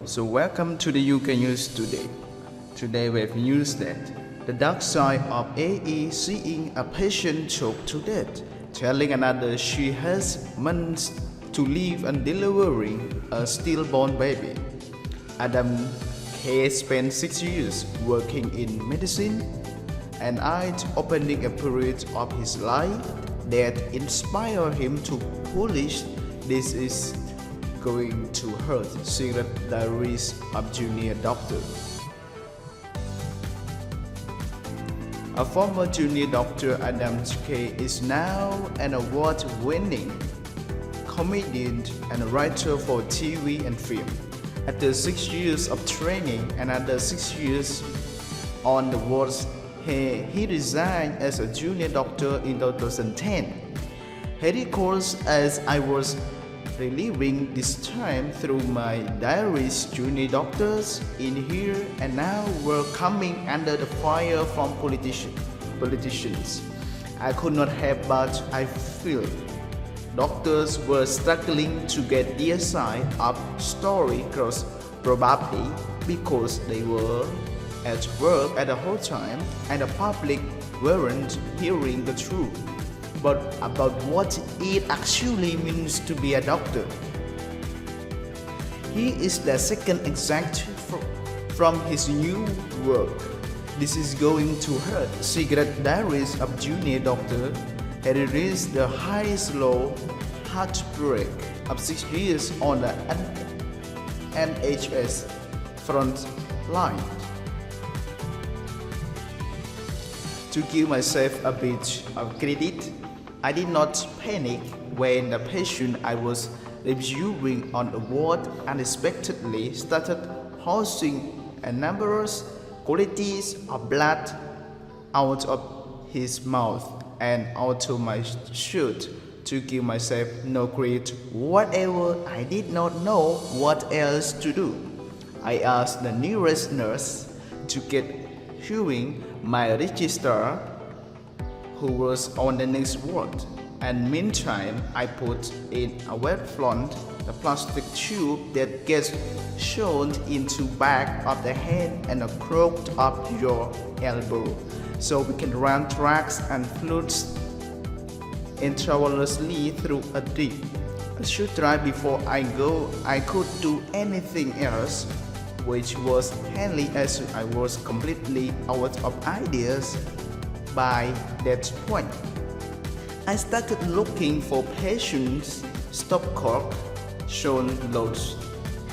So welcome to the UK News Today. Today we have news that the dark side of AE seeing a patient choked to death, telling another she has months to live and delivering a stillborn baby. Adam K spent 6 years working in medicine and eye-opening a period of his life that inspired him to publish This Is Going to Hurt, Secret Diaries of Junior Doctor. A former junior doctor, Adam K is now an award-winning comedian and writer for TV and film. After 6 years of training and another 6 years on the wards, he resigned as a junior doctor in 2010. He recalls, as I was reliving this time through my diaries, junior doctors in here and now were coming under the fire from politicians. I could not help but I feel doctors were struggling to get their side of story across, probably because they were at work at the whole time and the public weren't hearing the truth, but about what it actually means to be a doctor. He is the second excerpt from his new work, This Is Going to Hurt, Secret Diaries of Junior Doctor. He released the highest low heartbreak of 6 years on the NHS frontline. To give myself a bit of credit, I did not panic when the patient I was reviewing on the ward unexpectedly started housing numerous quantities of blood out of his mouth and onto my shirt. To give myself no credit whatever, I did not know what else to do. I asked the nearest nurse to get viewing my registrar, who was on the next ward, and meantime I put in a wet front the plastic tube that gets shown into back of the head and crooked up your elbow, so we can run tracks and fluids intravenously through a drip. I should try before I go. I could do anything else, which was handy as I was completely out of ideas by that point. I started looking for patients, stopcock, shown loads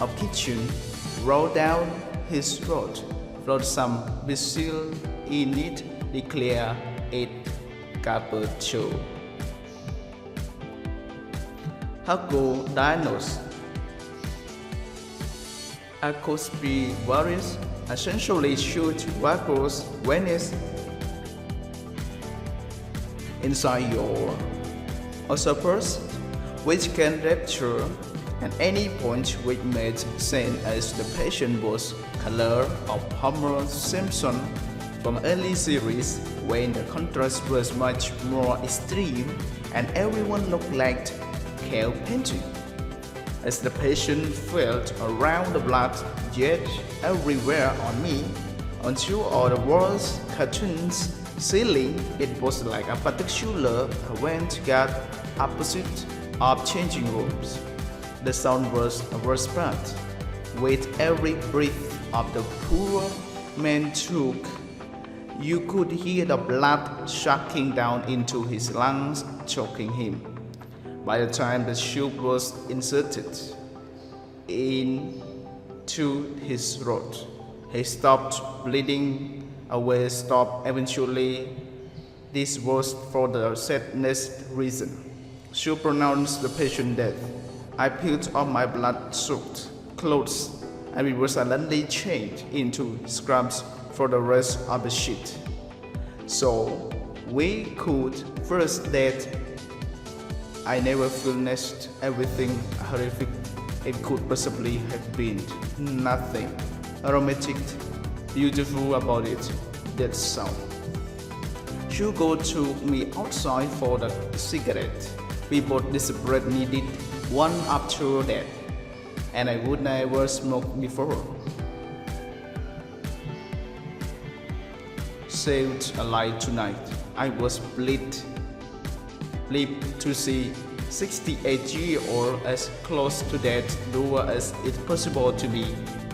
of kitchen, rolled down his throat, brought some basil in it, declare it carpaccio. How go diagnose? Acoustic virus essentially shoot virus veins inside your esophagus, which can rupture at any point, which made sense as the patient was color of Homer Simpson from early series when the contrast was much more extreme and everyone looked like cow painting. As the patient felt around the blood jet everywhere on me, onto all the walls, curtains, ceiling, it was like a particular avant-garde opposite of changing rooms. The sound was the worst part. With every breath of the poor man took, you could hear the blood sucking down into his lungs, choking him. By the time the tube was inserted into his throat, he stopped bleeding away, stopped eventually. This was for the sadness reason. She pronounced the patient dead. I peeled off my blood-soaked clothes and we were suddenly changed into scrubs for the rest of the shift. So we could first that I never witnessed everything horrific it could possibly have been. Nothing aromatic, beautiful about it. That sound. Hugo took me outside for the cigarette. We both desperately needed one after that. and I would never smoke before. Saved alive tonight. I was pleased to see 68-year-old as close to that door as it's possible to be.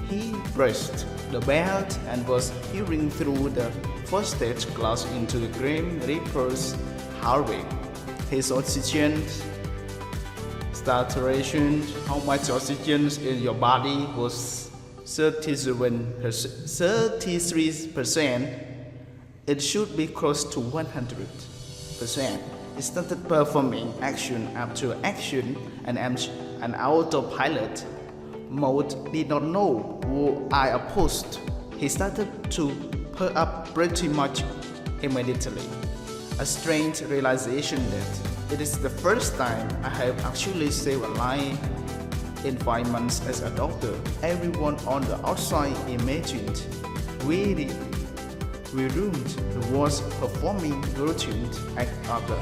He pressed the belt and was peering through the frosted glass into the Grim Reaper's heartbreak. His oxygen saturation, how much oxygen in your body, was 33%. It should be close to 100%. He started performing action after action, and an autopilot mode did not know who I opposed. He started to purr up pretty much immediately. A strange realization that it is the first time I have actually saved a life in 5 months as a doctor. Everyone on the outside imagined we roomed was performing routine act of the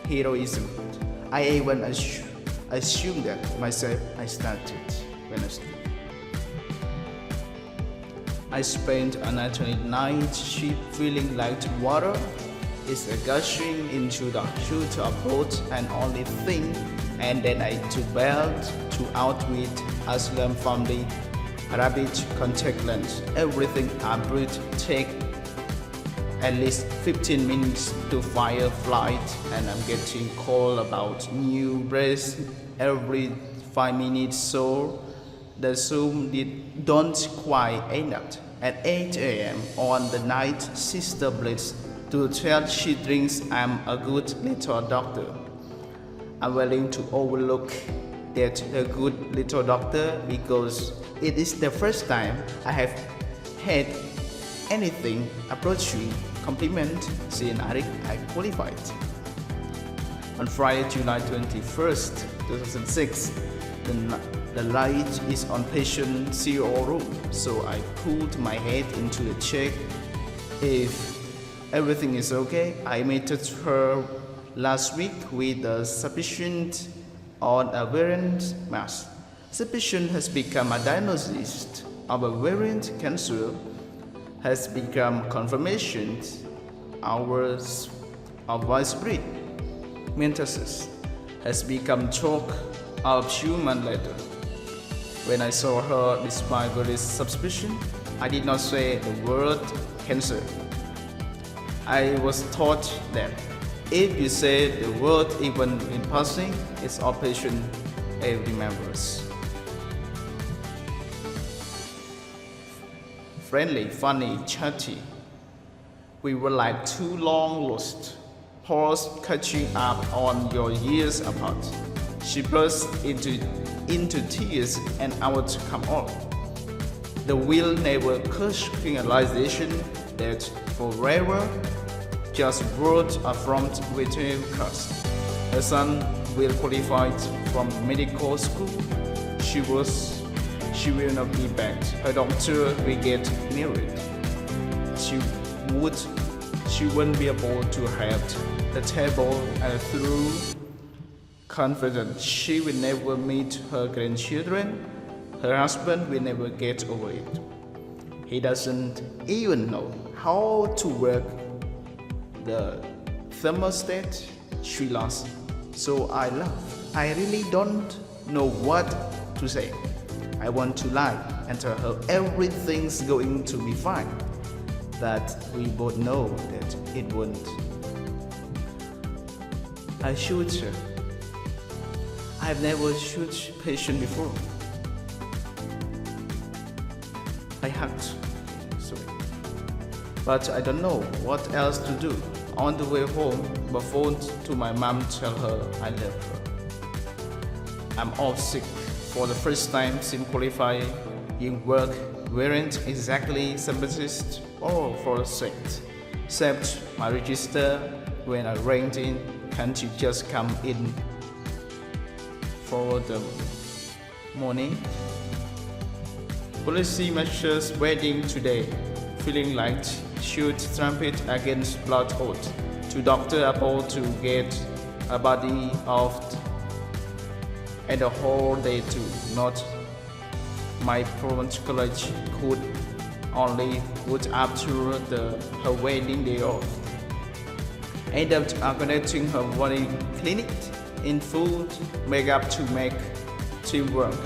heroism. I even assumed that myself. I spent an alternate night shift feeling like water is gushing into the chute of boat and only thing, and then I took bailed to out with Aslam family, rabbit contact lens, everything I breathe take at least 15 minutes to fire flight, and I'm getting called about new breaths every 5 minutes, so the Zoom don't quite end up. At 8 a.m. on the night, sister bleeds to tell she thinks I'm a good little doctor. I'm willing to overlook that a good little doctor because it is the first time I have had anything approaching compliment since I qualified. On Friday, July 21st, 2006, the light is on patient CO room, so I pulled my head into the check if everything is okay. I met her last week with a suspicion on a variant mass. Suspicion has become a diagnosis of a variant cancer, has become confirmation hours of widespread metastasis, has become talk of human later. When I saw her, despite various suspicion, I did not say the word cancer. I was taught that if you say the word even in passing, it's all patient remembers. Friendly, funny, chatty. We were like two long lost horses catching up on your years apart. She burst into tears and I would come out. The will never crush realization that forever just brought a front with her cost. Her son will qualify from medical school. She will not be back. Her doctor will get married. She won't be able to have the table, and through confident she will never meet her grandchildren. Her husband will never get over it. He doesn't even know how to work the thermostat she lost. So I laugh. I really don't know what to say. I want to lie and tell her everything's going to be fine, that we both know that it won't. I shoot her. I've never shot patient before. I hugged, but I don't know what else to do. On the way home, I phoned to my mom to tell her I love her. I'm off sick for the first time since qualifying in work. Weren't exactly sympathist or for sick, except my register when I rang in. Can't you just come in for the morning? Policy measures wedding today, feeling like shoot trumpet against blood oath. To doctor about to get a body of and the whole day too. Not my prompt college could only put after her wedding day off. Ended up connecting her body clinic in food, makeup to make teamwork.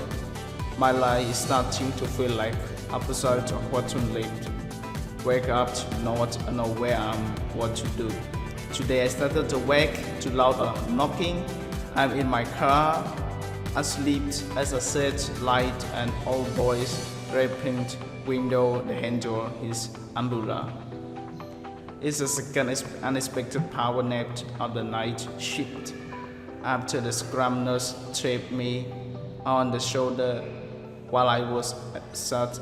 My life is starting to feel like episode of Quantum Leap. Wake up, not know where I'm, what to do. Today I started to wake to louder knocking. I'm in my car, asleep as I said, light and old boys rapping window, the handle his umbrella. It's a second unexpected power nap of the night shift. After the scrum nurse tapped me on the shoulder while I was sat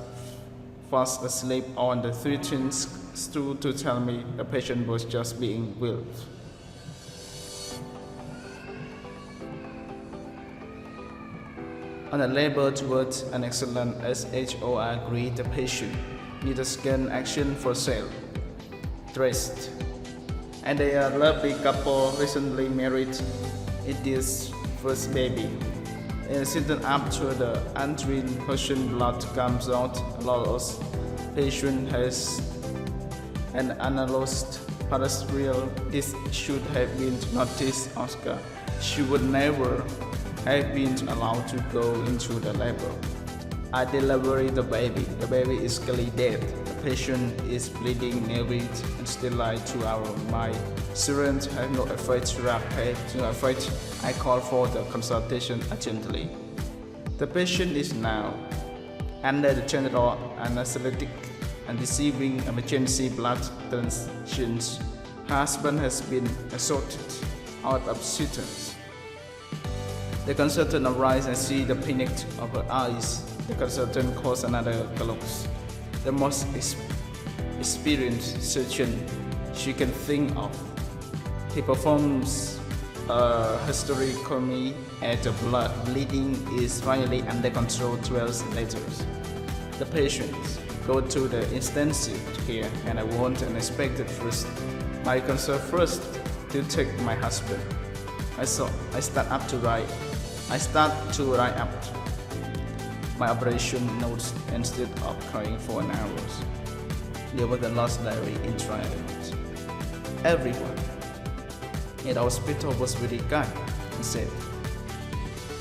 fast asleep on the 13th stool to tell me the patient was just being willed. On a label towards an excellent SHO, I agreed the patient needed scan action for sale. Dressed. And they are a lovely couple recently married. It is first baby. And soon after the untreated Persian blood comes out, a lot of patient has an analyzed parastreal. This should have been noticed, Oscar. She would never have been allowed to go into the labor. I delivered the baby. The baby is clearly dead. The patient is bleeding, nervous, and still like 2 hours. My students have no effort to rapid. I call for the consultation urgently. The patient is now under the general anesthetic and receiving emergency blood transfusions. Her husband has been assaulted out of sentence. The consultant arrives and sees the panic of her eyes. The consultant calls another colleague, the most experienced surgeon she can think of. He performs a hysterectomy and the blood bleeding is finally under control 12 hours later. The patients go to the intensive care and I want an expected first. My concern first to take my husband. I start to write up my operation notes instead of crying for an hour. There was the last diary in trials. Everyone in the hospital was very kind and said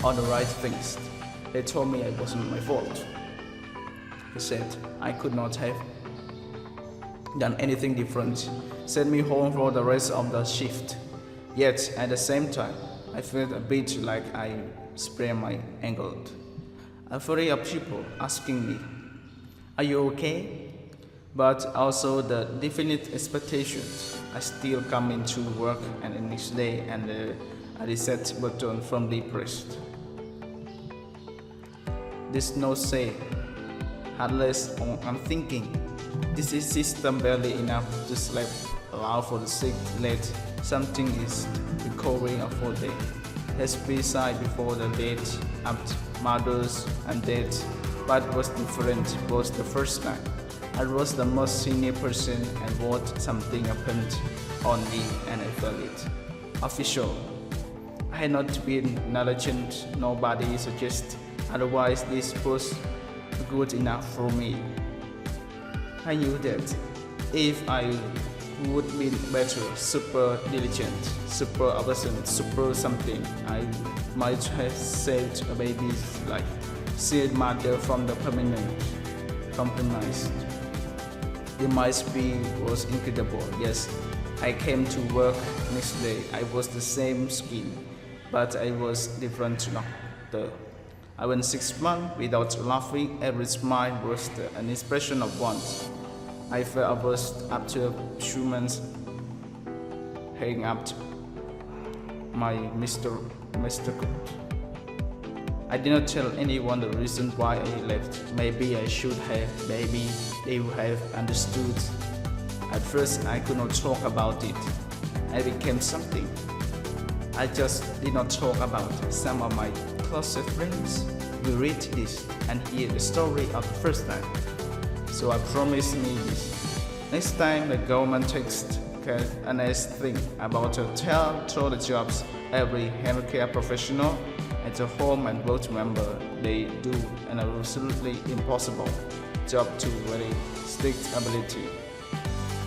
all the right things. They told me it wasn't my fault. He said I could not have done anything different. Sent me home for the rest of the shift. Yet at the same time, I felt a bit like I sprained my ankle. A flurry of people asking me, "Are you okay?" But also the definite expectations. I still come into work and the next day and the reset button firmly pressed. There's no say. Unless I'm thinking, this is system barely enough to sleep. Allow for the sick let something is recovering a full day. Has beside before the death of mothers and death. But was different was the first time. I was the most senior person and what something happened on me and I felt it. Official. I had not been negligent, nobody suggested otherwise this was good enough for me. I knew that if I would be better, super diligent, super obedient, super something, I might have saved a baby's life, saved mother from the permanent compromise. The might-be was incredible. Yes, I came to work next day. I was the same skin, but I was different doctor. I went 6 months without laughing. Every smile was an expression of want. I felt averse after 2 months, hanging up my Mr. coat. I did not tell anyone the reason why I left. Maybe I should have. Maybe they would have understood. At first, I could not talk about it. I became something. I just did not talk about it. Some of my closest friends will read this and hear the story of the first time. So I promised me this. Next time the government takes an honest thing about to tell the jobs every healthcare professional At home and work, remember, they do an absolutely impossible job to very strict ability.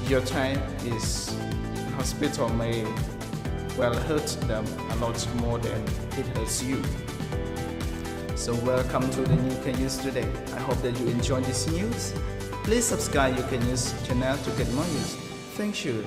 Your time is in hospital may well hurt them a lot more than it hurts you. So welcome to the New Can Use today. I hope that you enjoy this news. Please subscribe You Can Use channel to get more news. Thank you.